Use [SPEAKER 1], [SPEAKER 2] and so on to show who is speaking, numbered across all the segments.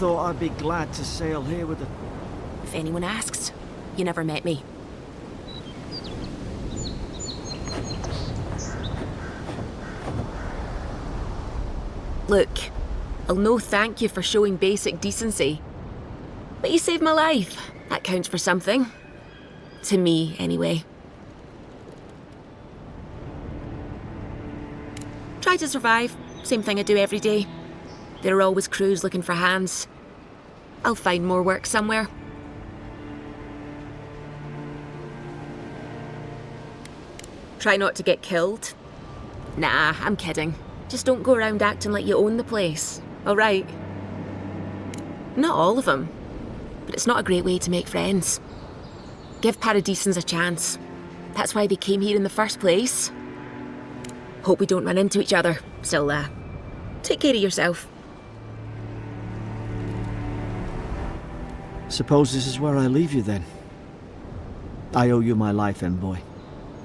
[SPEAKER 1] thought I'd be glad to sail here with a...
[SPEAKER 2] If anyone asks, you never met me. Look, I'll no thank you for showing basic decency. But you saved my life. That counts for something. To me, anyway. Try to survive. Same thing I do every day. There are always crews looking for hands. I'll find more work somewhere. Try not to get killed. Nah, I'm kidding. Just don't go around acting like you own the place, alright? Not all of them, but it's not a great way to make friends. Give Paradisans a chance. That's why they came here in the first place. Hope we don't run into each other. Still, take care of yourself.
[SPEAKER 1] Suppose this is where I leave you then. I owe you my life, Envoy.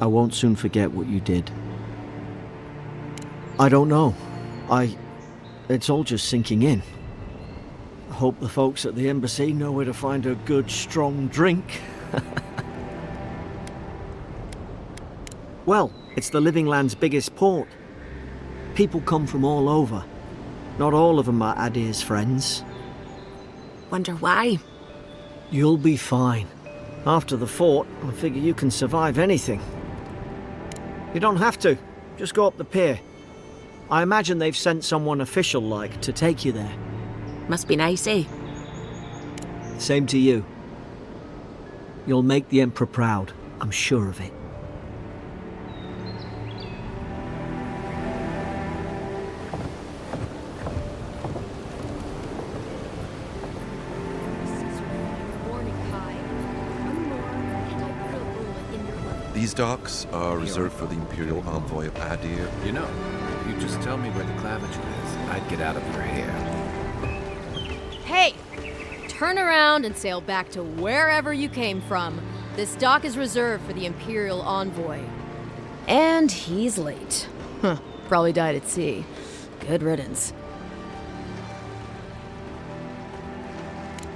[SPEAKER 1] I won't soon forget what you did. I don't know. It's all just sinking in. I hope the folks at the embassy know where to find a good, strong drink. Well, it's the Living Land's biggest port. People come from all over. Not all of them are Adir's friends.
[SPEAKER 2] Wonder why?
[SPEAKER 1] You'll be fine. After the fort, I figure you can survive anything. You don't have to. Just go up the pier. I imagine they've sent someone official-like to take you there.
[SPEAKER 2] Must be nice, eh?
[SPEAKER 1] Same to you. You'll make the Emperor proud. I'm sure of it.
[SPEAKER 3] These docks are reserved for the Imperial Envoy of Adir.
[SPEAKER 4] You know, if you just tell me where the clavicle is, I'd get out of your hair.
[SPEAKER 5] Hey! Turn around and sail back to wherever you came from. This dock is reserved for the Imperial Envoy. And he's late. Huh, probably died at sea. Good riddance.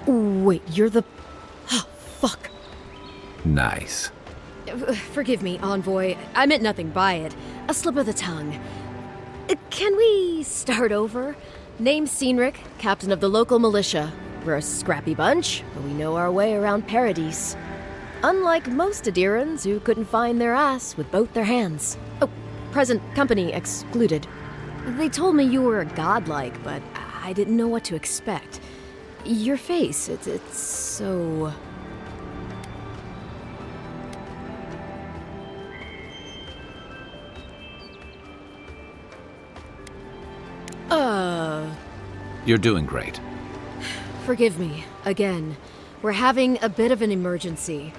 [SPEAKER 5] Wait, you're the... Oh, fuck.
[SPEAKER 4] Nice.
[SPEAKER 5] Forgive me, Envoy. I meant nothing by it. A slip of the tongue. Can we start over? Name's Cynric, captain of the local militia. We're a scrappy bunch, but we know our way around Paradise. Unlike most Adirans who couldn't find their ass with both their hands. Oh, present company excluded. They told me you were godlike, but I didn't know what to expect. Your face, it's so...
[SPEAKER 4] You're doing great.
[SPEAKER 5] Forgive me, again. We're having a bit of an emergency.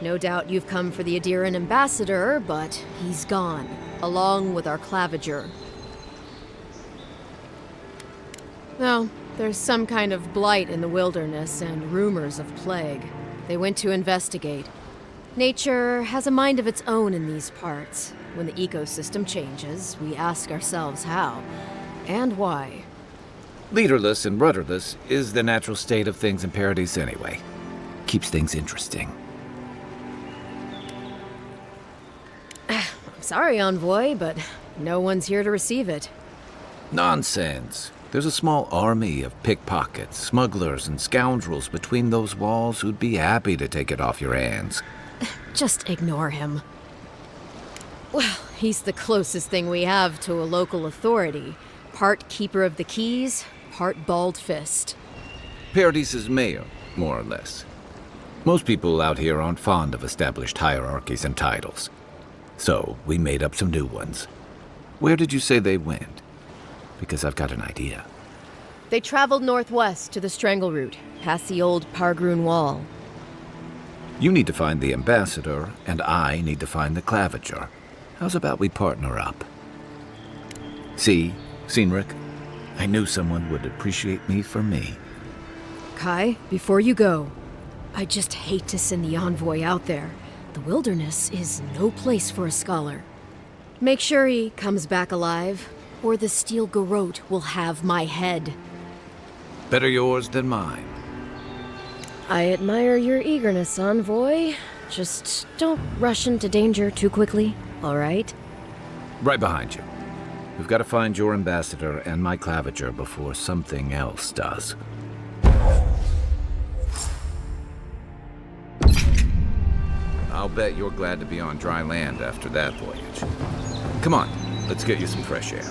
[SPEAKER 5] No doubt you've come for the Adiran ambassador, but he's gone, along with our claviger. No, there's some kind of blight in the wilderness and rumors of plague. They went to investigate. Nature has a mind of its own in these parts. When the ecosystem changes, we ask ourselves how and why.
[SPEAKER 4] Leaderless and rudderless is the natural state of things in Paradise anyway. Keeps things interesting.
[SPEAKER 5] I'm sorry, Envoy, but no one's here to receive it.
[SPEAKER 4] Nonsense. There's a small army of pickpockets, smugglers, and scoundrels between those walls who'd be happy to take it off your hands.
[SPEAKER 5] Just ignore him. Well, he's the closest thing we have to a local authority. Part keeper of the keys, part bald fist.
[SPEAKER 4] Paradise's mayor, more or less. Most people out here aren't fond of established hierarchies and titles. So, we made up some new ones. Where did you say they went? Because I've got an idea.
[SPEAKER 5] They traveled northwest to the Strangle Route, past the old Pargroon Wall.
[SPEAKER 4] You need to find the ambassador, and I need to find the claviger. How's about we partner up? See, Cynric, I knew someone would appreciate me for me.
[SPEAKER 5] Kai, before you go, I just hate to send the envoy out there. The wilderness is no place for a scholar. Make sure he comes back alive, or the Steel Garrote will have my head.
[SPEAKER 4] Better yours than mine.
[SPEAKER 5] I admire your eagerness, Envoy. Just don't rush into danger too quickly, all right?
[SPEAKER 4] Right behind you. We've got to find your ambassador and my claviger before something else does. I'll bet you're glad to be on dry land after that voyage. Come on, let's get you some fresh air.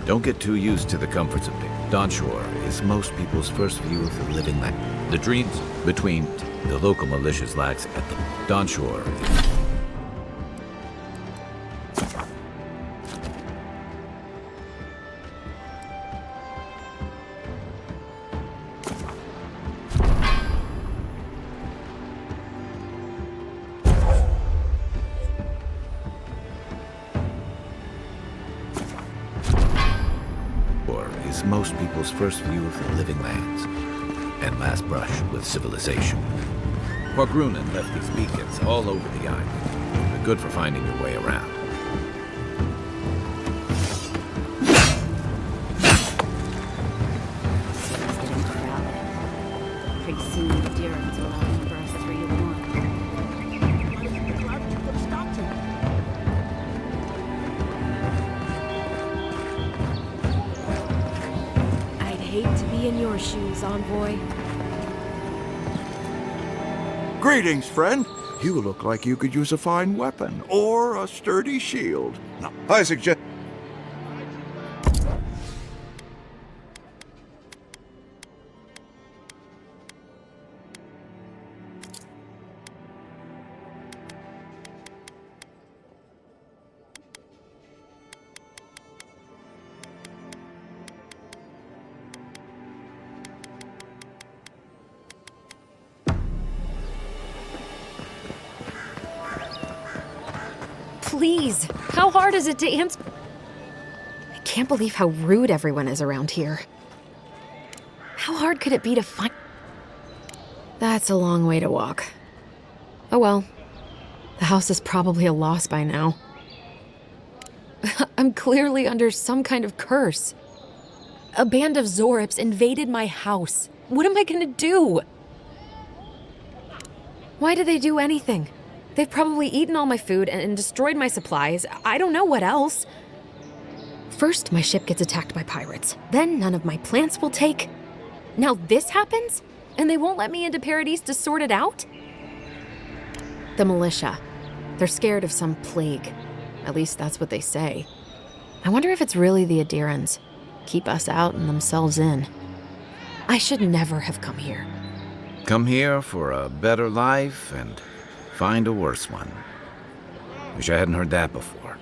[SPEAKER 4] Don't get too used to the comforts of it. Dawnshore is most people's first view of the living land. The dreams between the local militia's lags at the Dawnshore. Is most people's first view of the living lands and last brush with civilization. Grunen left these beacons all over the island. They're good for finding your way around.
[SPEAKER 2] Pretty soon the Deerans will outnumber us 3-1.
[SPEAKER 5] Hate to be in your shoes, Envoy.
[SPEAKER 6] Greetings, friend. You look like you could use a fine weapon or a sturdy shield. Now, I suggest...
[SPEAKER 5] Please, how hard is it to answer? I can't believe how rude everyone is around here. How hard could it be to find? That's a long way to walk. Oh well, the house is probably a loss by now. I'm clearly under some kind of curse. A band of Zorips invaded my house. What am I gonna do? Why did they do anything? They've probably eaten all my food and destroyed my supplies. I don't know what else. First, my ship gets attacked by pirates. Then none of my plants will take. Now this happens? And they won't let me into Paradise to sort it out? The militia. They're scared of some plague. At least that's what they say. I wonder if it's really the Adirans. Keep us out and themselves in. I should never have come here.
[SPEAKER 4] Come here for a better life and find a worse one. Wish I hadn't heard that before.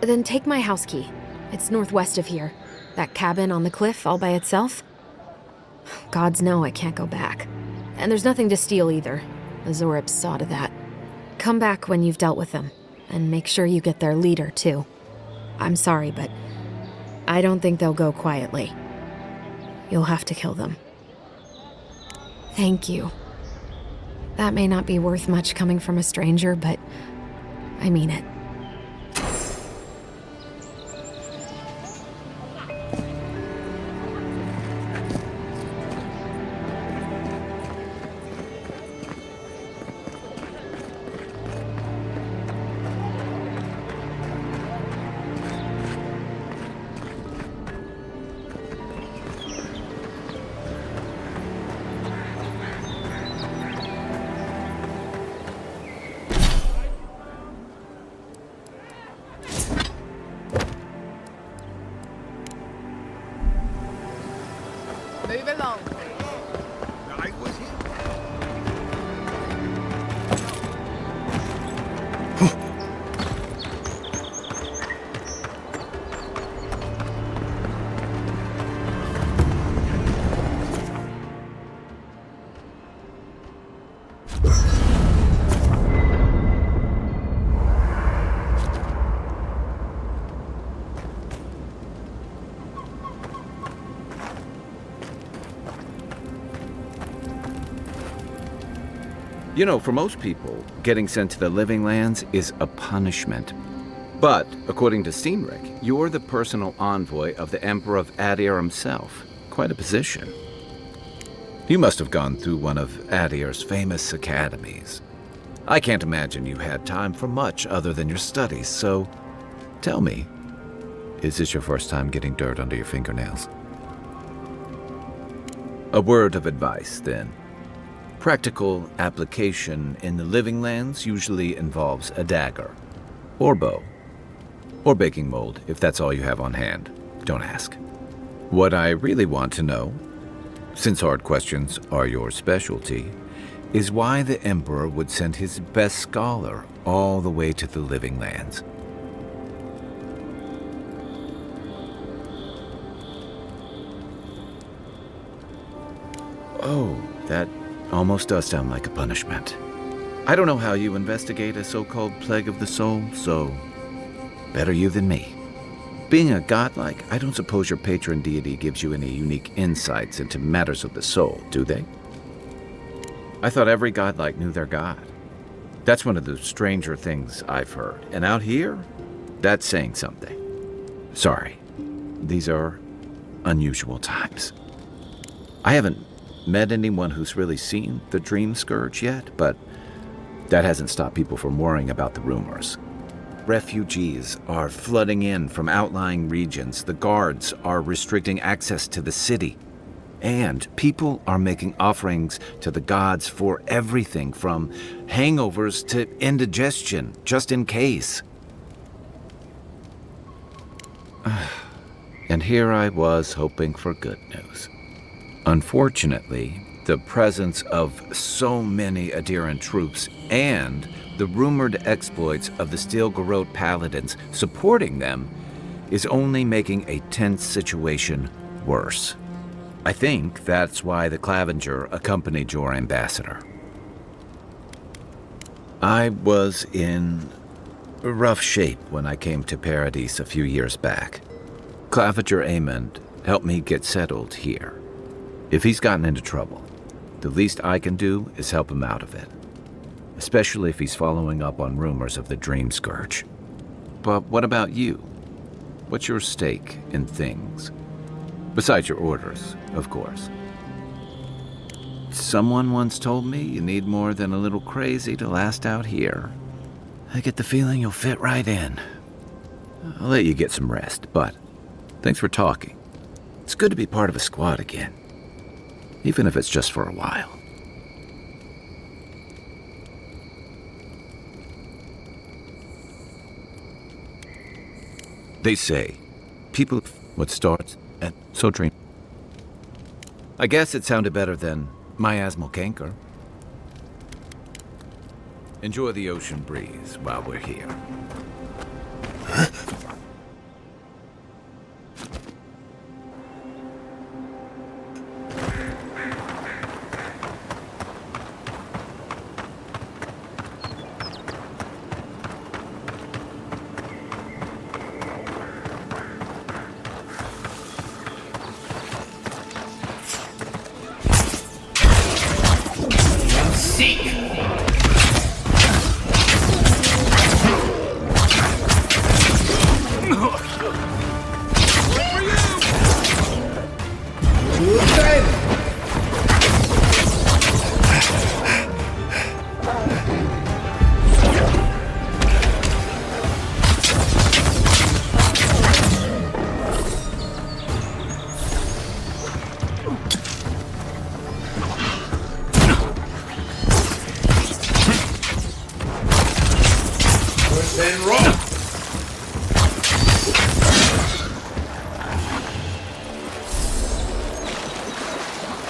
[SPEAKER 5] Then take my house key. It's northwest of here. That cabin on the cliff all by itself. Gods know I can't go back. And there's nothing to steal either. The Zorips saw to that. Come back when you've dealt with them. And make sure you get their leader, too. I'm sorry, but I don't think they'll go quietly. You'll have to kill them. Thank you. That may not be worth much coming from a stranger, but I mean it.
[SPEAKER 4] You know, for most people, getting sent to the living lands is a punishment. But, according to Cynric, you're the personal envoy of the Emperor of Adir himself. Quite a position. You must have gone through one of Adir's famous academies. I can't imagine you had time for much other than your studies, so tell me, is this your first time getting dirt under your fingernails? A word of advice, then. Practical application in the living lands usually involves a dagger, or bow, or baking mold, if that's all you have on hand. Don't ask. What I really want to know, since hard questions are your specialty, is why the Emperor would send his best scholar all the way to the living lands. Oh, that almost does sound like a punishment. I don't know how you investigate a so-called plague of the soul, so better you than me. Being a godlike, I don't suppose your patron deity gives you any unique insights into matters of the soul, do they? I thought every godlike knew their god. That's one of the stranger things I've heard. And out here, that's saying something. Sorry, these are unusual times. I haven't met anyone who's really seen the Dream Scourge yet, but that hasn't stopped people from worrying about the rumors. Refugees are flooding in from outlying regions. The guards are restricting access to the city. And people are making offerings to the gods for everything from hangovers to indigestion, just in case. And here I was hoping for good news. Unfortunately, the presence of so many Adiran troops and the rumored exploits of the Steel Garrote paladins supporting them is only making a tense situation worse. I think that's why the Clavenger accompanied your ambassador. I was in rough shape when I came to Paradise a few years back. Clavenger Amond helped me get settled here. If he's gotten into trouble, the least I can do is help him out of it. Especially if he's following up on rumors of the Dream Scourge. But what about you? What's your stake in things? Besides your orders, of course. Someone once told me you need more than a little crazy to last out here. I get the feeling you'll fit right in. I'll let you get some rest, but thanks for talking. It's good to be part of a squad again. Even if it's just for a while. They say, people what starts at so dream. I guess it sounded better than miasmal canker. Enjoy the ocean breeze while we're here.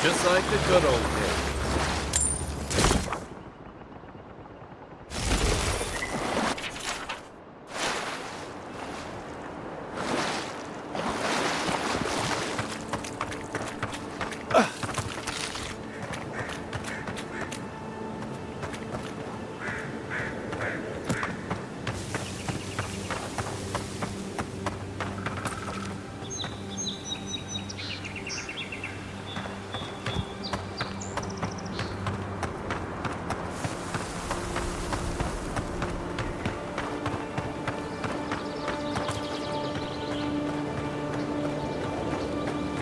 [SPEAKER 4] Just like the good old days.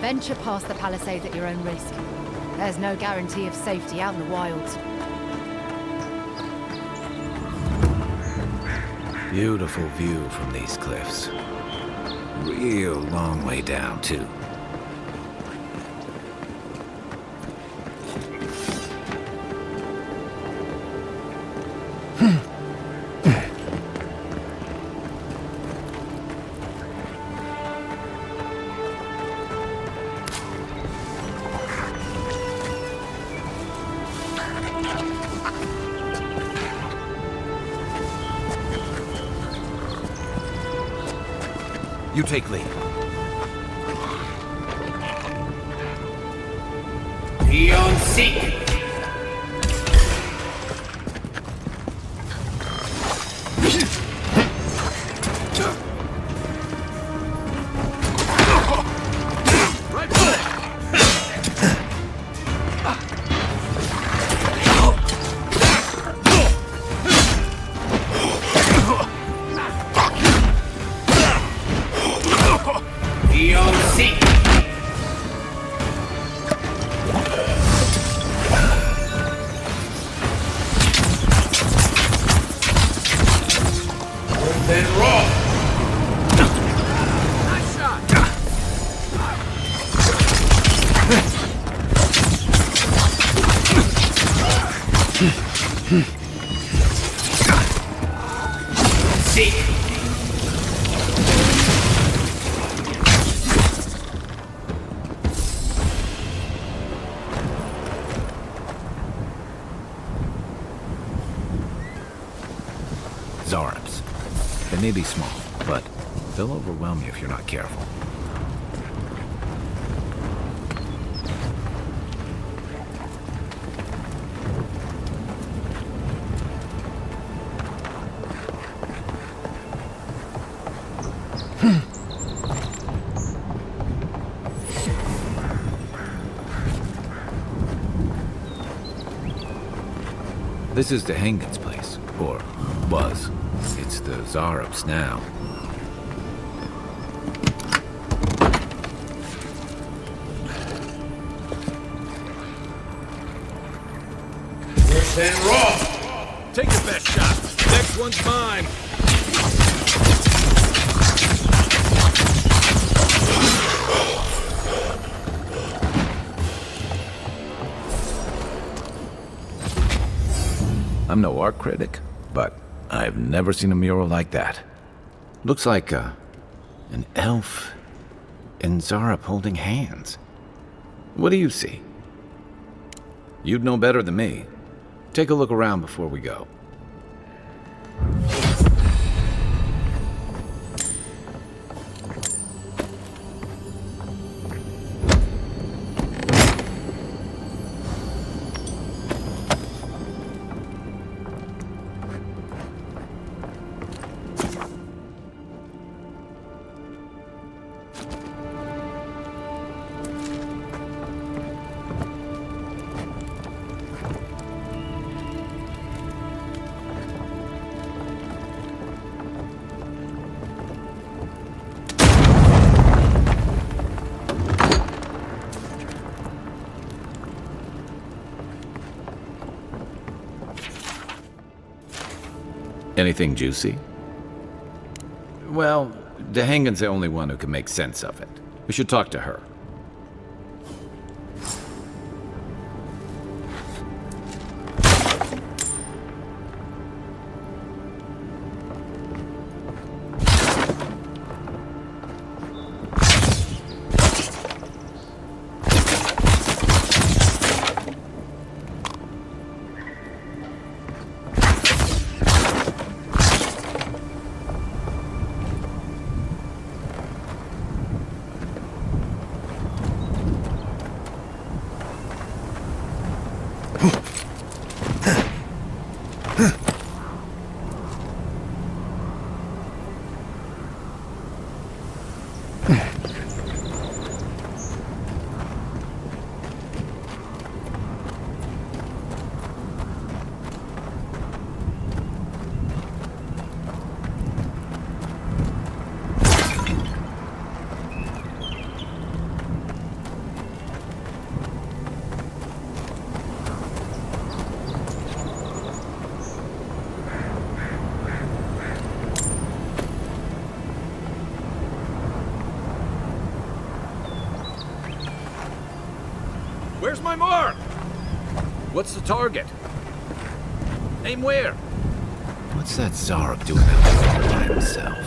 [SPEAKER 7] venture past the palisades at your own risk. There's no guarantee of safety out in the wilds.
[SPEAKER 4] Beautiful view from these cliffs. Real long way down, too. You take lead.
[SPEAKER 8] Beyond seek. Beyond seek. Then roll. Nice shot. Seek.
[SPEAKER 4] Zarps. They may be small, but they'll overwhelm you if you're not careful. This is Dehangan's place, or was. It's the Zarps now.
[SPEAKER 8] Then roll.
[SPEAKER 9] Take your best shot. Next one's mine.
[SPEAKER 4] I'm no art critic, but I've never seen a mural like that. Looks like an elf and Zarp holding hands. What do you see? You'd know better than me. Take a look around before we go. Anything juicy? Well, Dehangan's the only one who can make sense of it. We should talk to her.
[SPEAKER 9] Where's my mark?
[SPEAKER 4] What's the target? Aim where? What's that Zarek doing out there all by himself?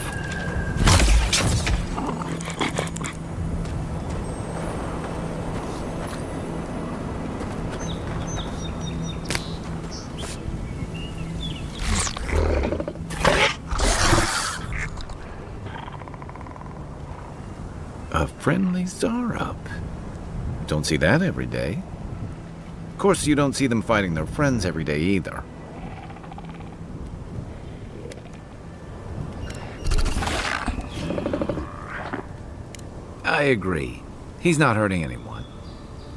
[SPEAKER 4] A friendly Zarek. Don't see that every day. Of course, you don't see them fighting their friends every day either. I agree. He's not hurting anyone.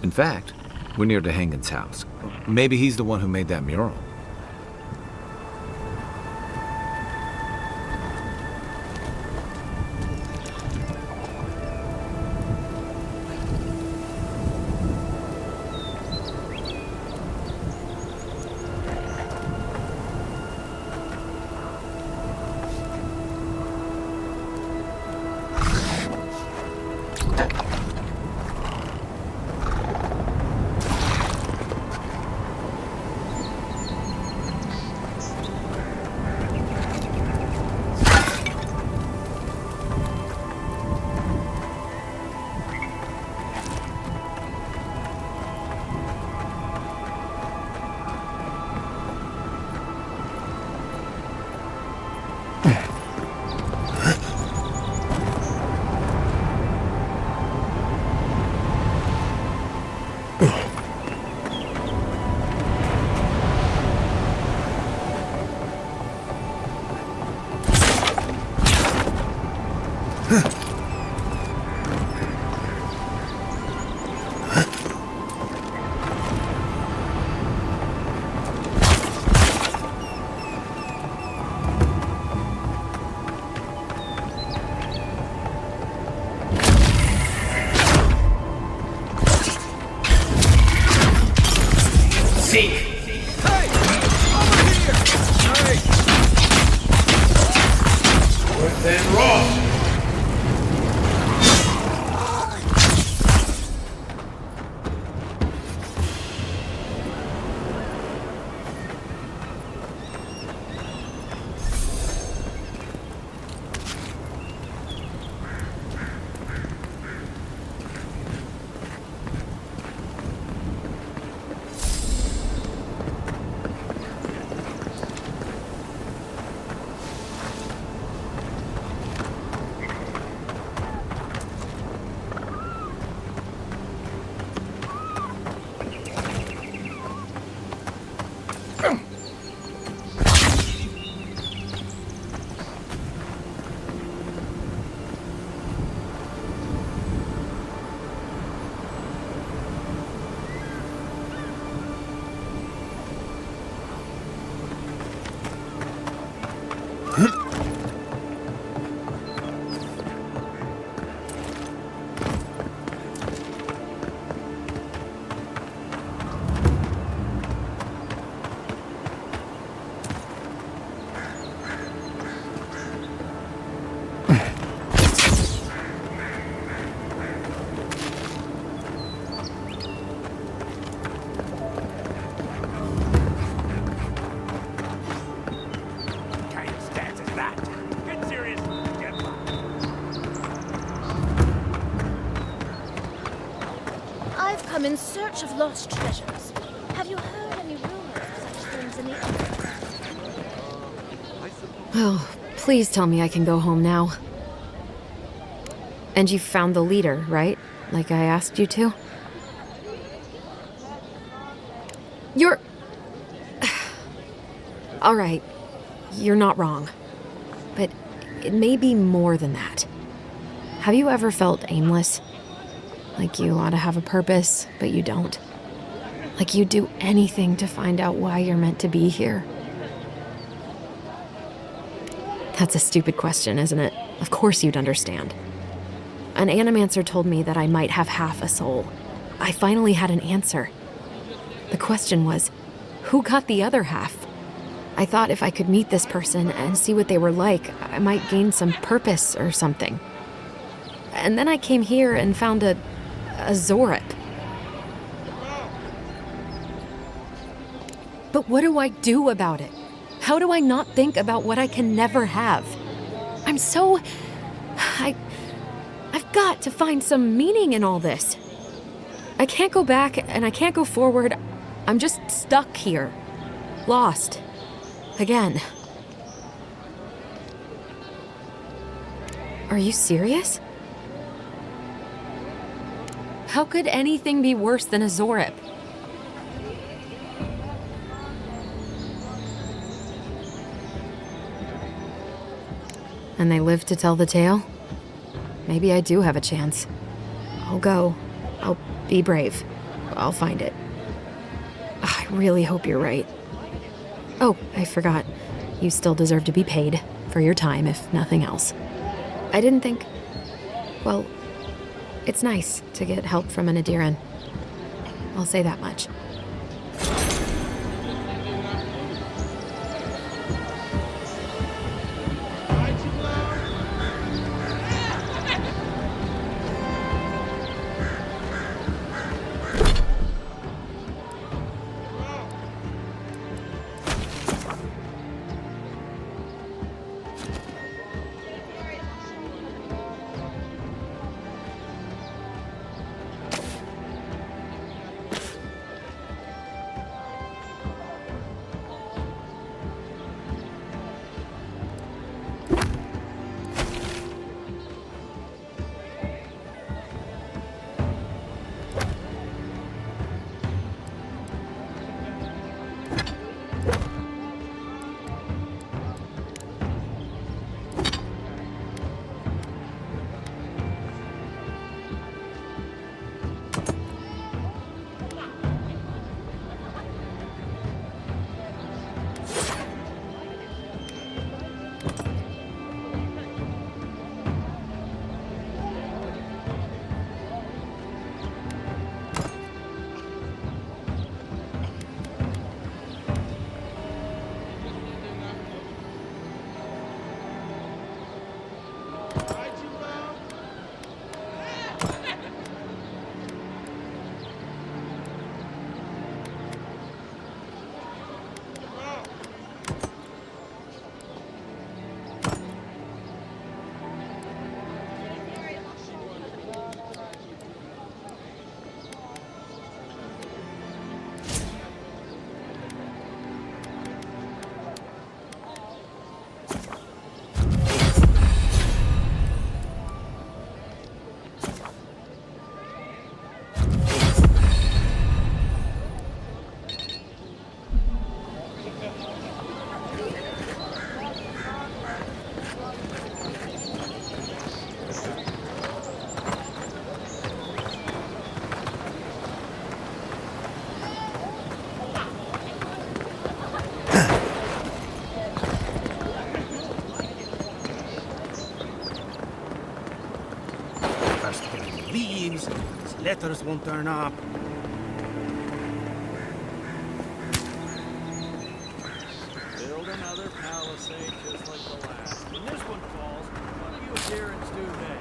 [SPEAKER 4] In fact, we're near DeHangen's house. Maybe he's the one who made that mural.
[SPEAKER 8] Seek.
[SPEAKER 9] Hey! Over here! Hey!
[SPEAKER 8] Worth and wrong.
[SPEAKER 5] I'm in search of lost treasures. Have you heard any rumors of such things in the area? Oh, please tell me I can go home now. And you found the leader, right? Like I asked you to? You're... All right, you're not wrong. But it may be more than that. Have you ever felt aimless? Like you ought to have a purpose, but you don't. Like you'd do anything to find out why you're meant to be here. That's a stupid question, isn't it? Of course you'd understand. An animancer told me that I might have half a soul. I finally had an answer. The question was, who got the other half? I thought if I could meet this person and see what they were like, I might gain some purpose or something. And then I came here and found a Zorip. But what do I do about it? How do I not think about what I can never have? I've got to find some meaning in all this. I can't go back and I can't go forward. I'm just stuck here. Lost. Again. Are you serious? How could anything be worse than a Zorip? And they live to tell the tale? Maybe I do have a chance. I'll go. I'll be brave. I'll find it. I really hope you're right. Oh, I forgot. You still deserve to be paid for your time, if nothing else. I didn't think... Well, it's nice to get help from an Adiran. I'll say that much.
[SPEAKER 9] Leaves, his letters won't turn up.
[SPEAKER 1] Build another palisade just like the last. When this one falls, what do you adherents do then?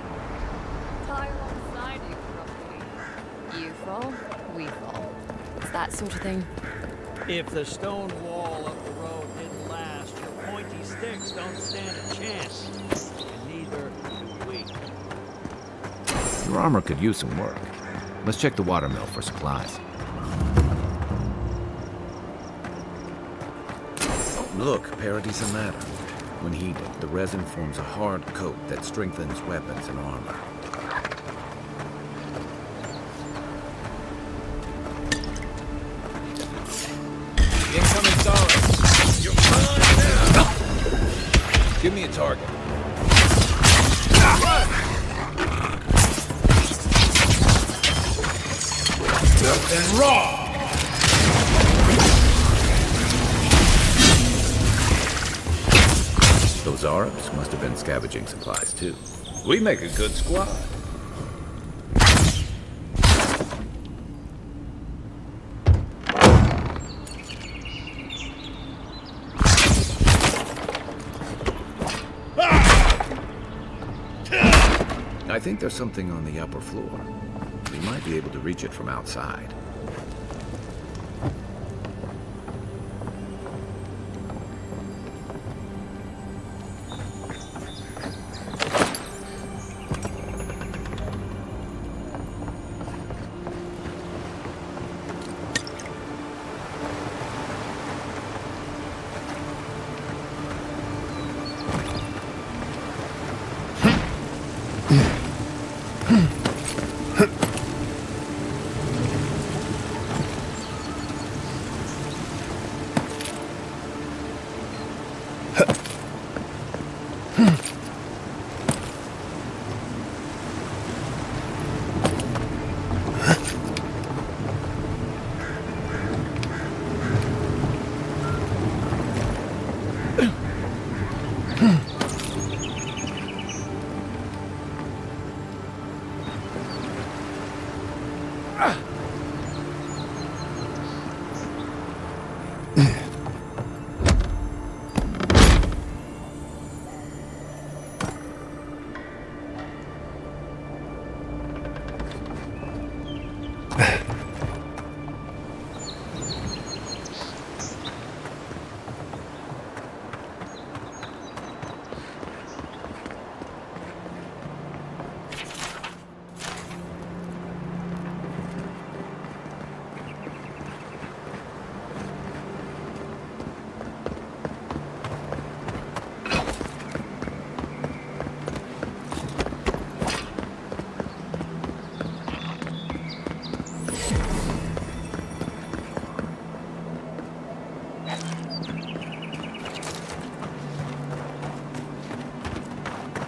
[SPEAKER 5] Tie alongside you, roughly. You fall, we fall. It's that sort of thing.
[SPEAKER 1] If the stone wall up the road didn't last, your pointy sticks don't stand a chance. And neither do we.
[SPEAKER 4] Your armor could use some work. Let's check the watermill for supplies. Look, Parady's a matter. When heated, the resin forms a hard coat that strengthens weapons and armor.
[SPEAKER 9] Incoming Zorip. You're fine now.
[SPEAKER 4] Give me a target.
[SPEAKER 8] And raw!
[SPEAKER 4] Those Arabs must have been scavenging supplies too. We make a good squad. I think there's something on the upper floor. We might be able to reach it from outside.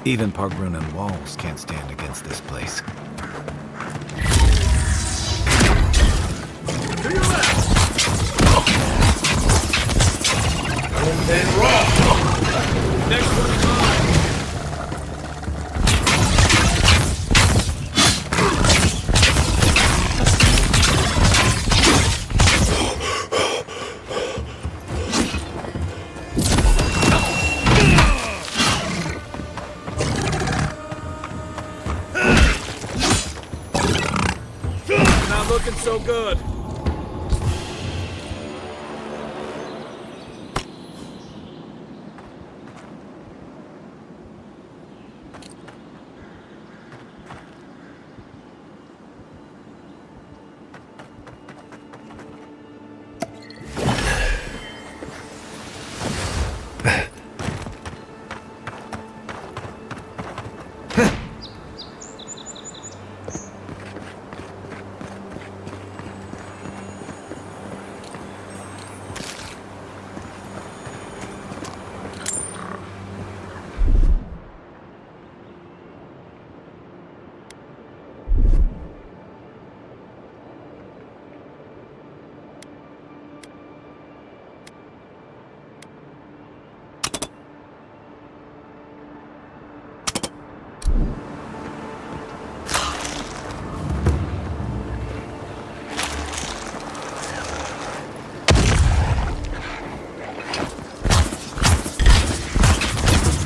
[SPEAKER 4] Even Pargrunan walls can't stand against this place.
[SPEAKER 8] To your left! Then roll! Next one's mine! Not looking so good.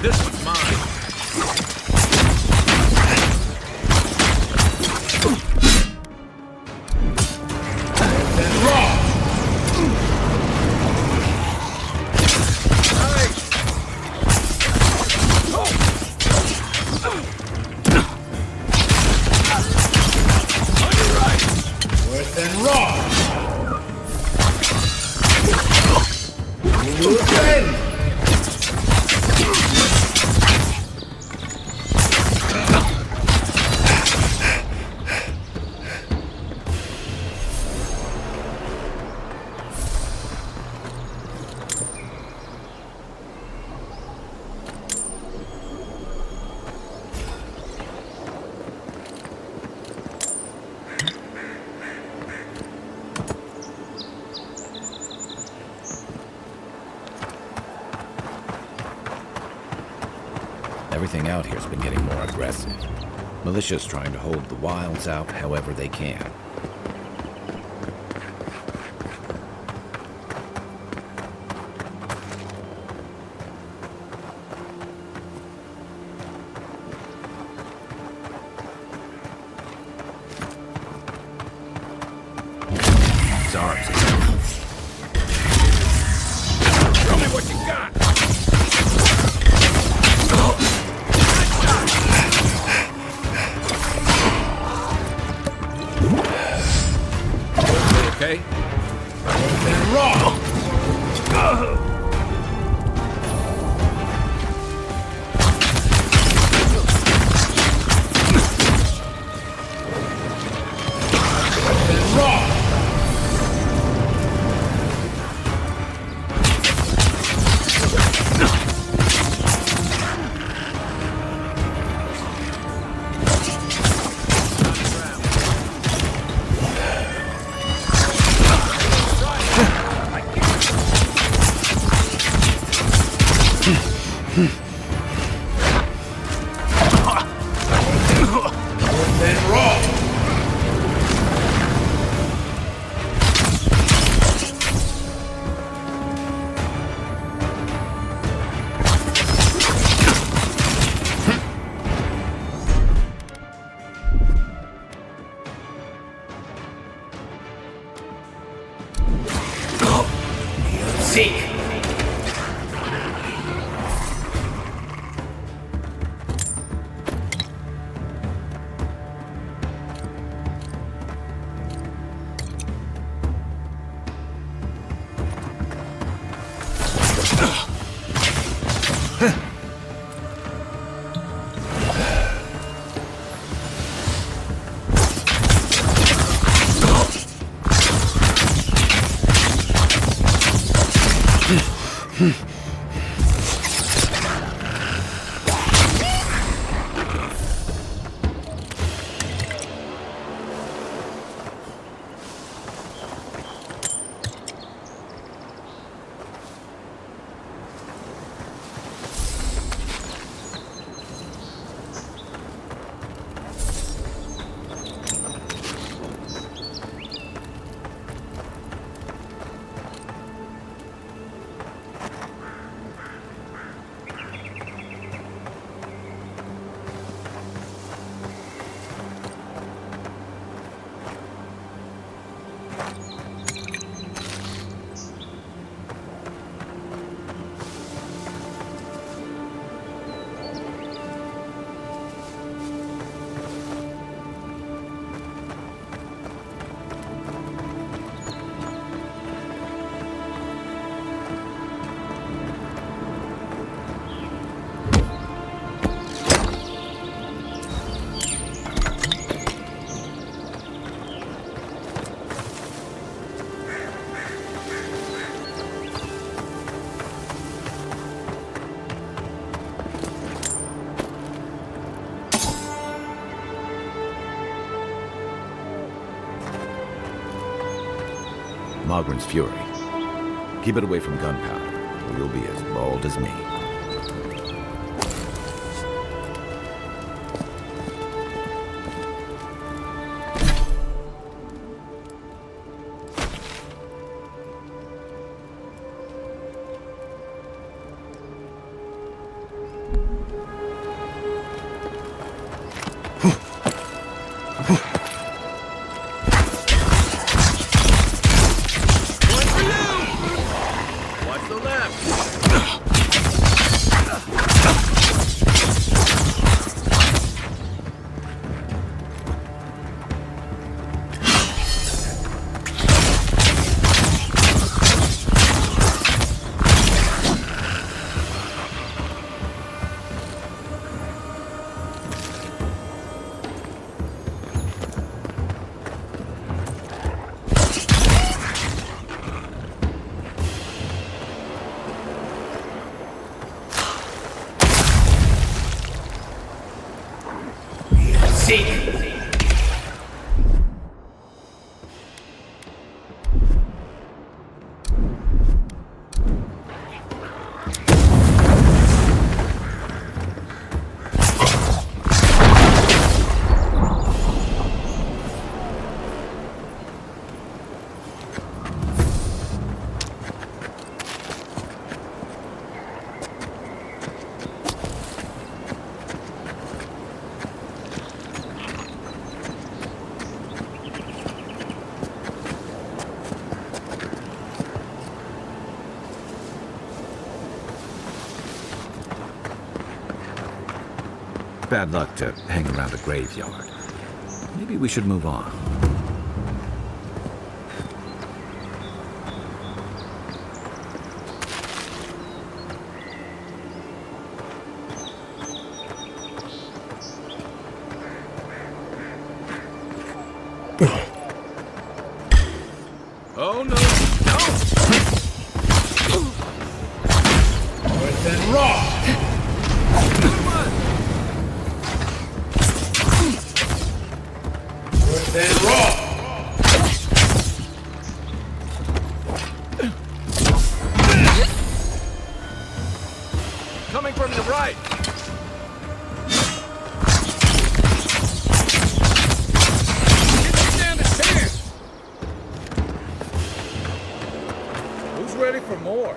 [SPEAKER 8] This one's mine. Then roll! On your right! Worth and roll! Move.
[SPEAKER 4] Everything out here's been getting more aggressive. Militia's trying to hold the wilds out however they can. Ours.
[SPEAKER 8] Show me what you got! Okay? Then roll! Then roll! Then roll! Seek!
[SPEAKER 4] Hogren's fury. Keep it away from gunpowder, or you'll be as bald as me. Bad luck to hang around a graveyard. Maybe we should move on.
[SPEAKER 9] Oh no! No! Earth and rock! Then rock! Coming from the right! Didn't stand a chance! Who's ready for more?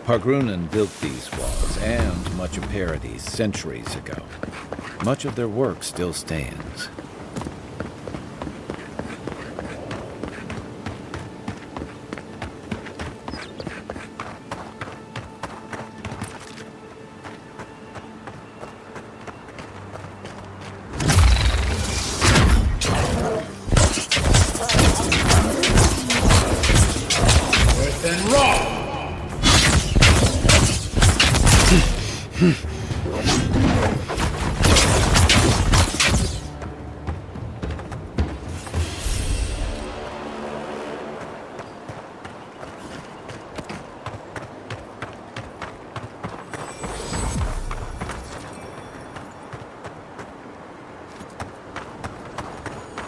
[SPEAKER 4] Pargrunen built these walls and much of Paradis centuries ago. Much of their work still stands.
[SPEAKER 9] Earth and rock!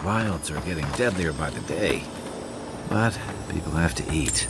[SPEAKER 4] Wilds are getting deadlier by the day, but people have to eat.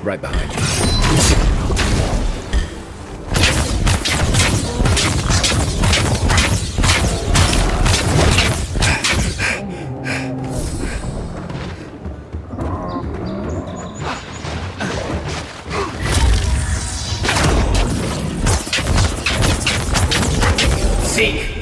[SPEAKER 4] Right behind you.
[SPEAKER 8] Seek!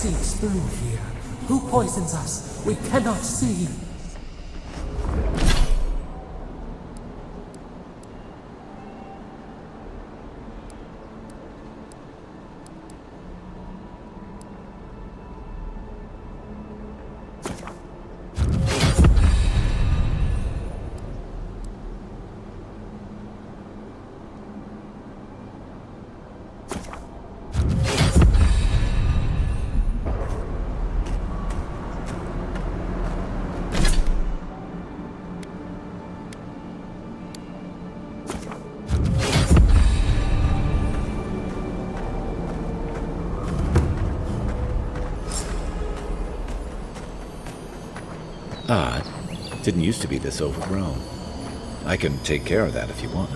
[SPEAKER 10] Seeks through here. Who poisons us? We cannot see.
[SPEAKER 4] Odd. Didn't used to be this overgrown. I can take care of that if you want.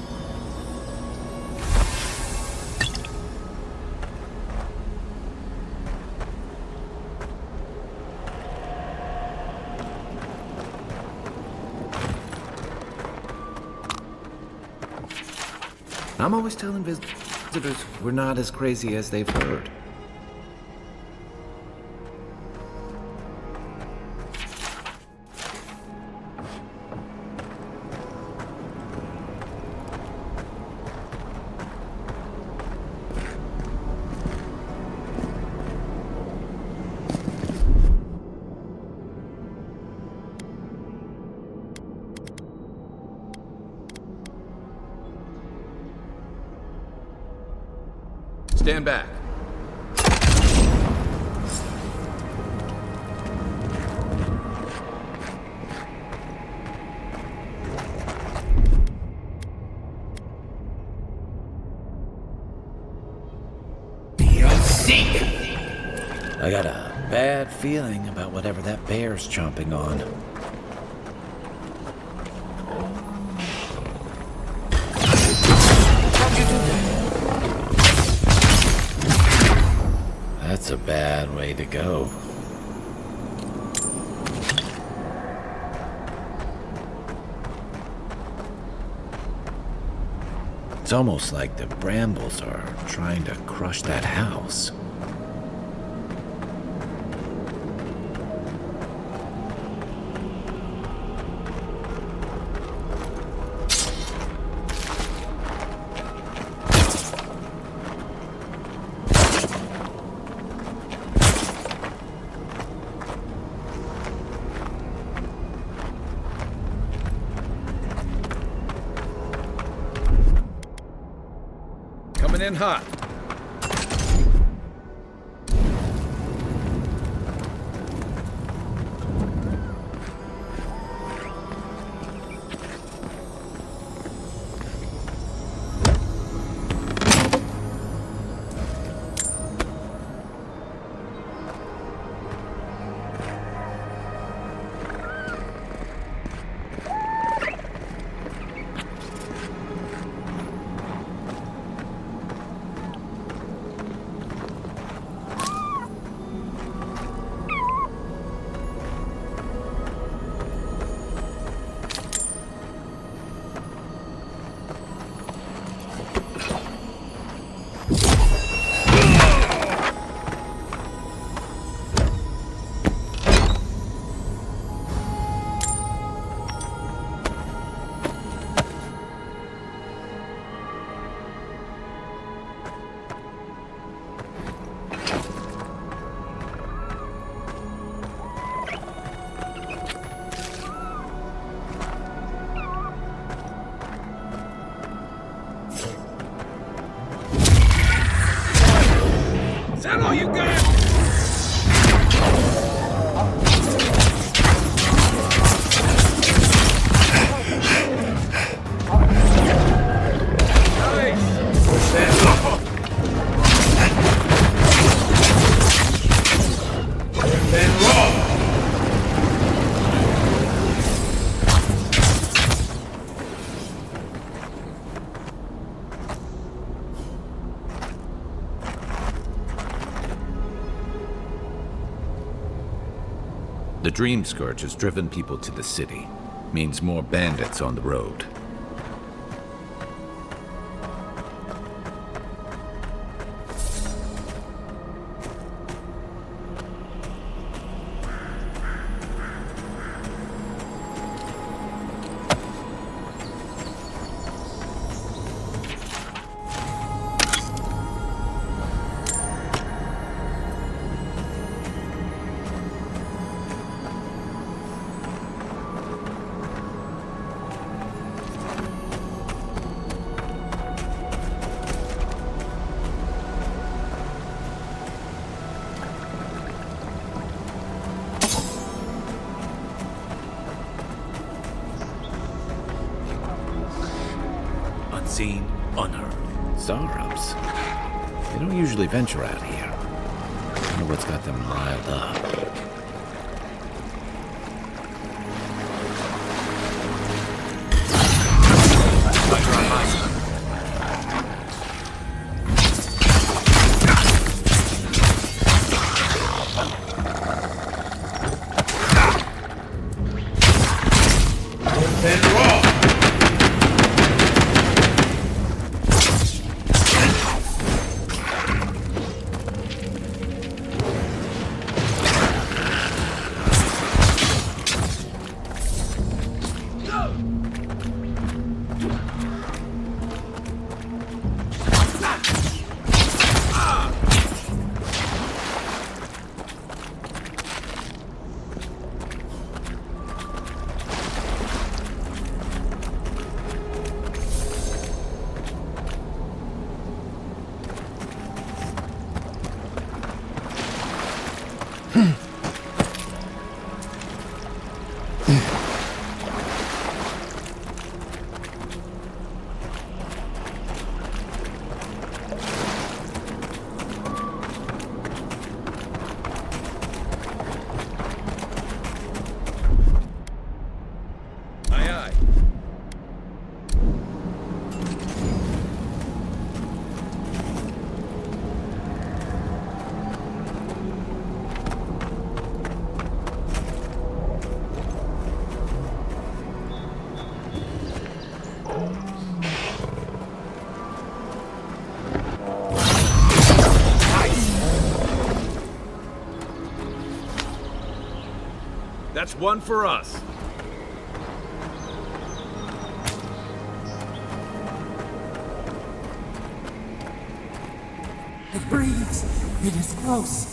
[SPEAKER 4] I'm always telling visitors we're not as crazy as they've heard.
[SPEAKER 9] Stand back.
[SPEAKER 8] Seek!
[SPEAKER 4] I got a bad feeling about whatever that bear's chomping on. That's a bad way to go. It's almost like the brambles are trying to crush that house.
[SPEAKER 9] Coming in hot. Is that all you got?
[SPEAKER 8] Then roll!
[SPEAKER 4] The Dream Scourge has driven people to the city. Means more bandits on the road.
[SPEAKER 11] Unseen, unheard.
[SPEAKER 4] Zarups. They don't usually venture out here. I wonder what's got them riled up.
[SPEAKER 8] Then roll!
[SPEAKER 9] That's one for us.
[SPEAKER 10] It breathes. It is close.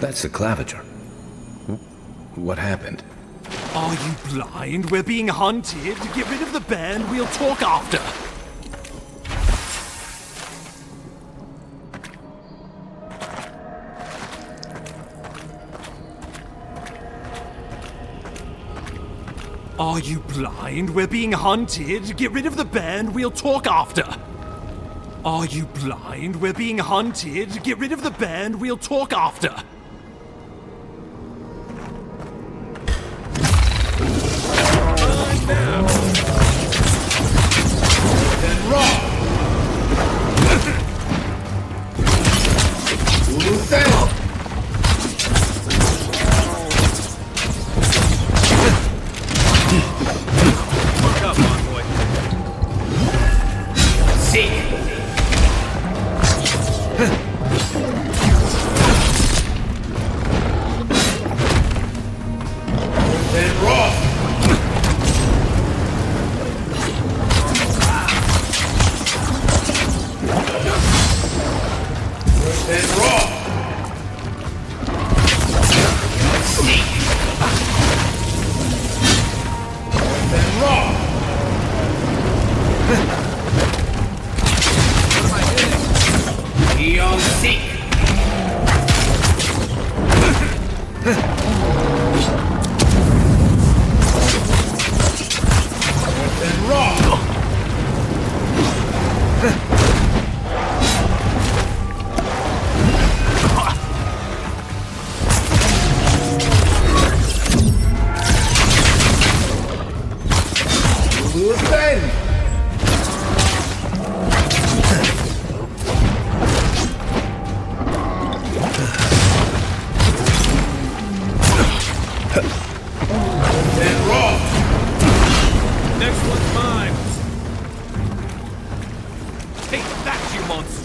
[SPEAKER 4] That's the claviger. What happened?
[SPEAKER 11] Are you blind? We're being hunted. Get rid of the band. We'll talk after. Are you blind? We're being hunted. Get rid of the band. We'll talk after. Are you blind? We're being hunted. Get rid of the band. We'll talk after.
[SPEAKER 8] Then roll! Únete!
[SPEAKER 9] Look up, envoy.
[SPEAKER 8] Seek!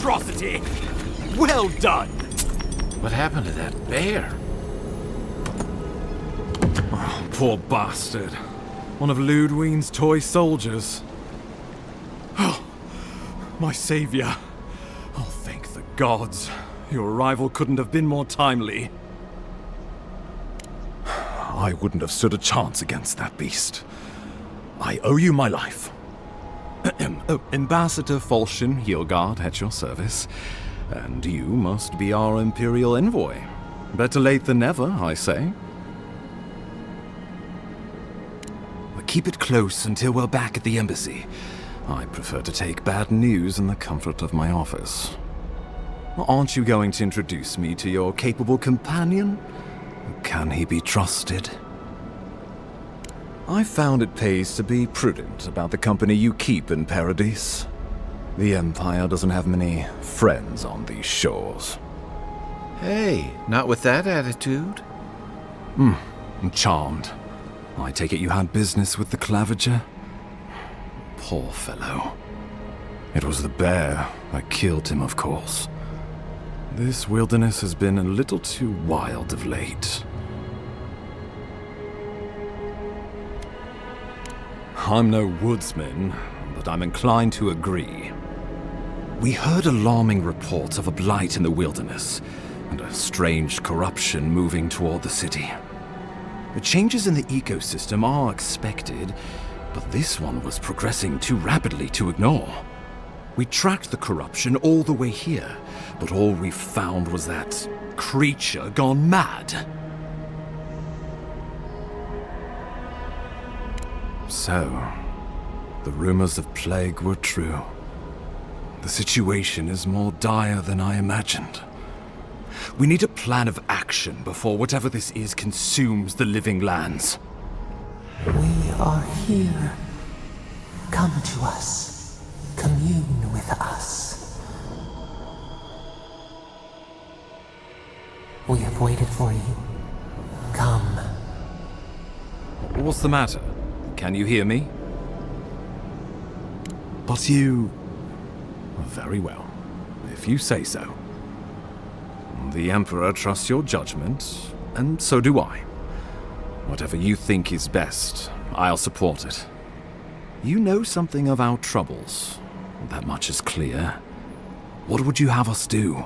[SPEAKER 11] monstrosity! Well done!
[SPEAKER 4] What happened to that bear?
[SPEAKER 11] Oh, poor bastard. One of Ludwine's toy soldiers. Oh, my savior. Oh, thank the gods. Your arrival couldn't have been more timely. I wouldn't have stood a chance against that beast. I owe you my life. Ambassador Falchion Heelguard at your service. And you must be our Imperial envoy. Better late than never, I say. But keep it close until we're back at the embassy. I prefer to take bad news in the comfort of my office. Aren't you going to introduce me to your capable companion? Can he be trusted? I found it pays to be prudent about the company you keep in Paradise. The Empire doesn't have many friends on these shores.
[SPEAKER 4] Hey, not with that attitude.
[SPEAKER 11] I'm charmed. I take it you had business with the Claviger? Poor fellow. It was the bear that killed him, of course. This wilderness has been a little too wild of late. I'm no woodsman, but I'm inclined to agree. We heard alarming reports of a blight in the wilderness, and a strange corruption moving toward the city. The changes in the ecosystem are expected, but this one was progressing too rapidly to ignore. We tracked the corruption all the way here, but all we found was that creature gone mad. So, the rumors of plague were true. The situation is more dire than I imagined. We need a plan of action before whatever this is consumes the living lands.
[SPEAKER 10] We are here. Come to us. Commune with us. We have waited for you. Come.
[SPEAKER 11] What's the matter? Can you hear me? But you... Very well, if you say so. The Emperor trusts your judgment, and so do I. Whatever you think is best, I'll support it. You know something of our troubles. That much is clear. What would you have us do?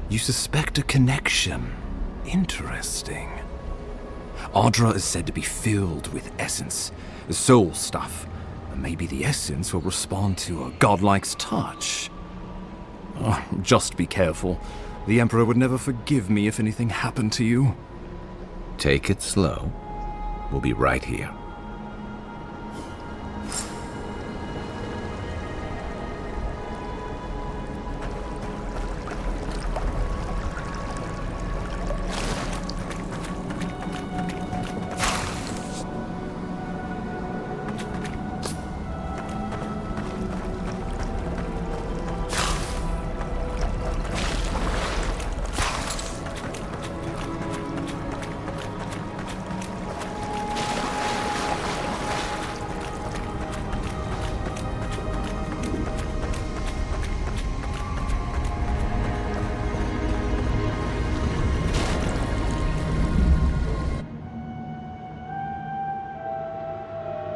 [SPEAKER 11] You suspect a connection. Interesting. Ardra is said to be filled with essence, soul stuff. And maybe the essence will respond to a godlike's touch. Oh, just be careful. The Emperor would never forgive me if anything happened to you.
[SPEAKER 4] Take it slow. We'll be right here.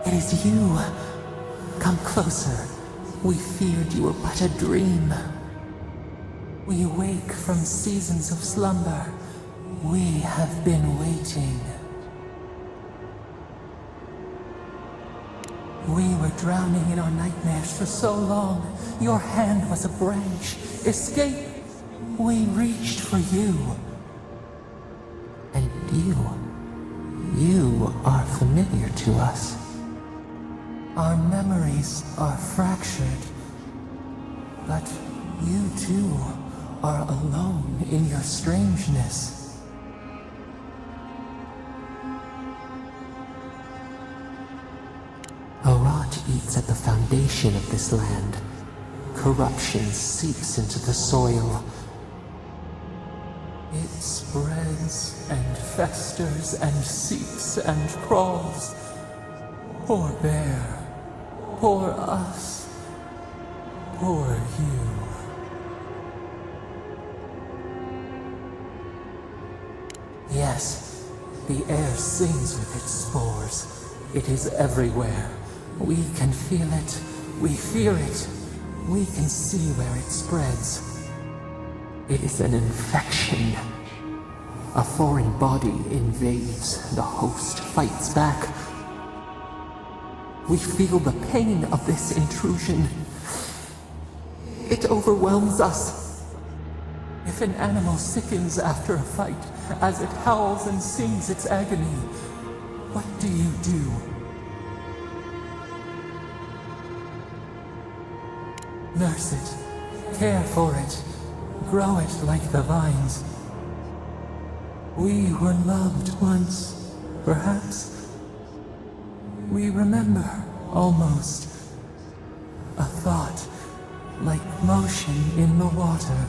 [SPEAKER 10] It is you. Come closer. We feared you were but a dream. We awake from seasons of slumber. We have been waiting. We were drowning in our nightmares for so long. Your hand was a branch. Escape! We reached for you. And you are familiar to us. Our memories are fractured. But you too are alone in your strangeness. A rot eats at the foundation of this land. Corruption seeps into the soil. It spreads and festers and seeps and crawls. Poor bear. Poor us. Poor you. Yes, the air sings with its spores. It is everywhere. We can feel it. We fear it. We can see where it spreads. It is an infection. A foreign body invades. The host fights back. We feel the pain of this intrusion. It overwhelms us. If an animal sickens after a fight, as it howls and sings its agony, what do you do? Nurse it, care for it, grow it like the vines. We were loved once, perhaps. We remember, almost. A thought, like motion in the water.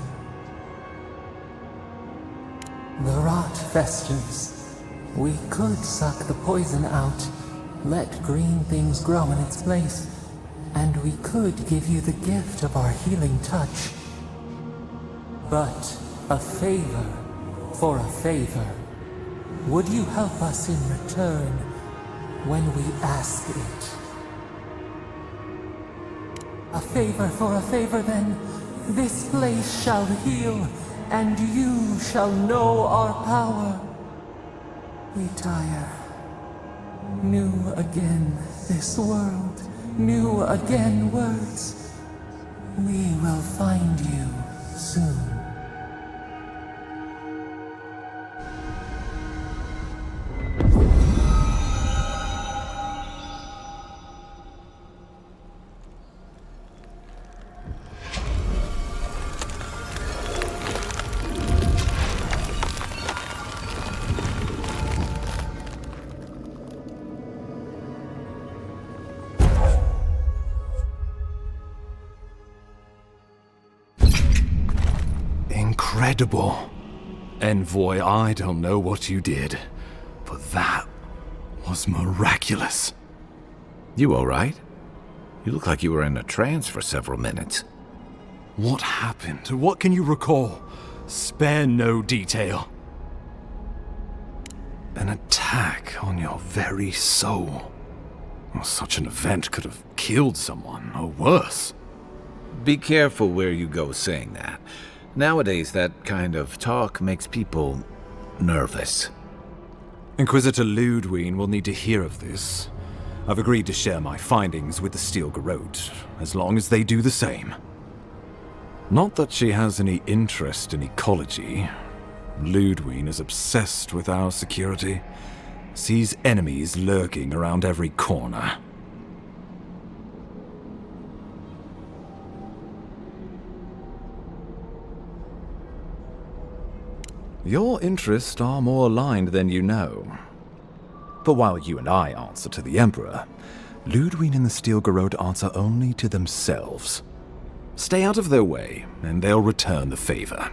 [SPEAKER 10] The rot festers. We could suck the poison out, let green things grow in its place, and we could give you the gift of our healing touch. But a favor for a favor. Would you help us in return when we ask it? A favor for a favor, then. This place shall heal, and you shall know our power. Retire. New again this world, new again words. We will find you soon.
[SPEAKER 11] Incredible. Envoy, I don't know what you did, but that was miraculous.
[SPEAKER 4] You all right? You look like you were in a trance for several minutes.
[SPEAKER 11] What happened? What can you recall? Spare no detail. An attack on your very soul. Well, such an event could have killed someone, or worse.
[SPEAKER 4] Be careful where you go saying that. Nowadays, that kind of talk makes people nervous.
[SPEAKER 11] Inquisitor Ludwig will need to hear of this. I've agreed to share my findings with the Steel Garrote, as long as they do the same. Not that she has any interest in ecology. Ludwig is obsessed with our security, sees enemies lurking around every corner. Your interests are more aligned than you know. But while you and I answer to the Emperor, Ludwig and the Steel Garrote answer only to themselves. Stay out of their way, and they'll return the favor.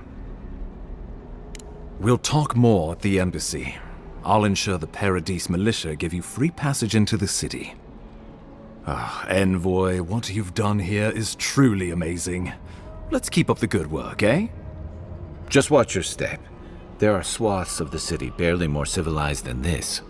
[SPEAKER 11] We'll talk more at the embassy. I'll ensure the Paradise militia give you free passage into the city. Envoy, what you've done here is truly amazing. Let's keep up the good work, eh?
[SPEAKER 4] Just watch your step. There are swaths of the city barely more civilized than this.